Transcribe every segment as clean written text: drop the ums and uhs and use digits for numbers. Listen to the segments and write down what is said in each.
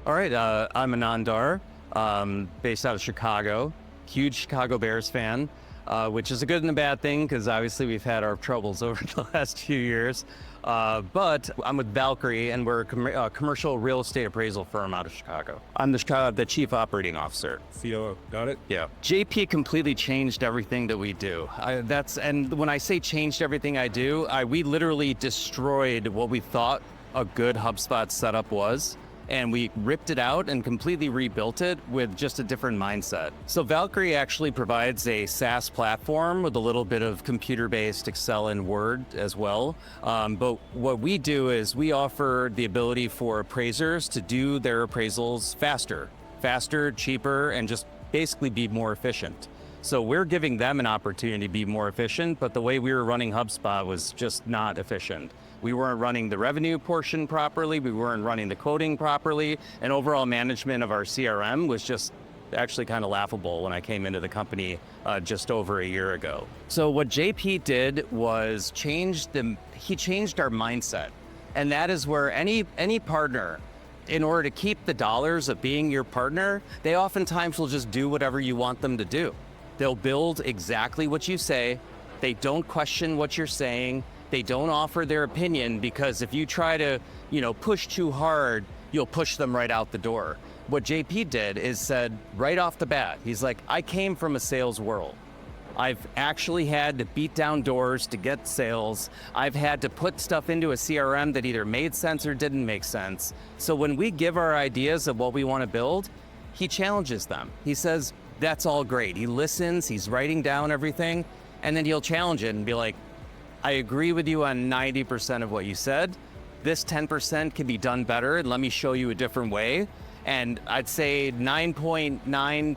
All right, I'm Adnan Darr, based out of Chicago. Huge Chicago Bears fan, which is a good and a bad thing because obviously we've had our troubles over the last few years. But I'm with Valcre, and we're a commercial real estate appraisal firm out of Chicago. I'm the chief operating officer. COO, got it? Yeah. JP completely changed everything that we do. And when I say changed everything I do, we literally destroyed what we thought a good HubSpot setup was. And we ripped it out and completely rebuilt it with just a different mindset. So Valcre actually provides a SaaS platform with a little bit of computer-based Excel and Word as well. But what we do is we offer the ability for appraisers to do their appraisals faster, cheaper, and just basically be more efficient. So we're giving them an opportunity to be more efficient, but the way we were running HubSpot was just not efficient. We weren't running the revenue portion properly, we weren't running the quoting properly, and overall management of our CRM was just actually kind of laughable when I came into the company just over a year ago. So what JP did was he changed our mindset. And that is where any partner, in order to keep the dollars of being your partner, they oftentimes will just do whatever you want them to do. They'll build exactly what you say. They don't question what you're saying. They don't offer their opinion, because if you try to, push too hard, you'll push them right out the door. What JP did is said right off the bat, he's like, I came from a sales world. I've actually had to beat down doors to get sales. I've had to put stuff into a CRM that either made sense or didn't make sense. So when we give our ideas of what we want to build, he challenges them. He says, that's all great. He listens, he's writing down everything, and then he'll challenge it and be like, I agree with you on 90% of what you said. This 10% can be done better, and let me show you a different way. And I'd say 9.9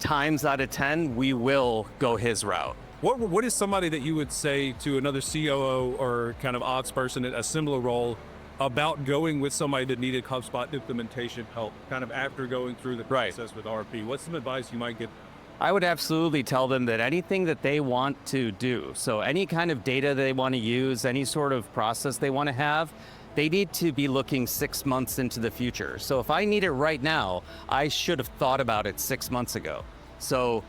times out of 10, we will go his route. What is somebody that you would say to another COO or kind of ops person at a similar role about going with somebody that needed HubSpot implementation help, kind of after going through the process with RP? What's some advice you might give? I would absolutely tell them that anything that they want to do, so any kind of data they want to use, any sort of process they want to have, they need to be looking 6 months into the future. So if I need it right now, I should have thought about it 6 months ago. So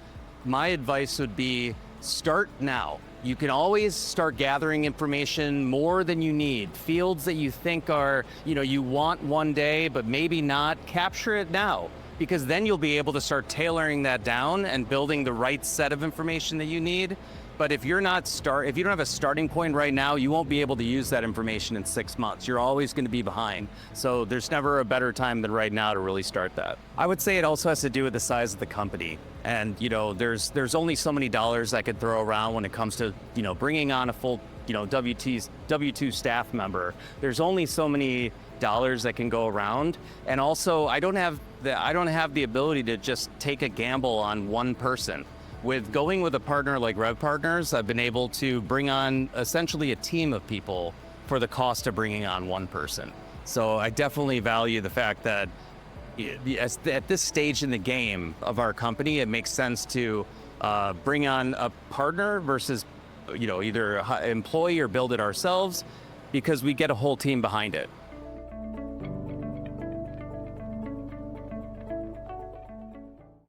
my advice would be start now. You can always start gathering information more than you need. Fields that you think are, you want one day, but maybe not, capture it now. Because then you'll be able to start tailoring that down and building the right set of information that you need. But if you don't have a starting point right now, you won't be able to use that information in 6 months. You're always going to be behind. So there's never a better time than right now to really start that. I would say it also has to do with the size of the company. And there's only so many dollars I could throw around when it comes to bringing on a full W2 staff member. There's only so many dollars that can go around, and also I don't have the ability to just take a gamble on one person. With going with a partner like RevPartners, I've been able to bring on essentially a team of people for the cost of bringing on one person. So I definitely value the fact that at this stage in the game of our company, it makes sense to bring on a partner versus either employee or build it ourselves, because we get a whole team behind it.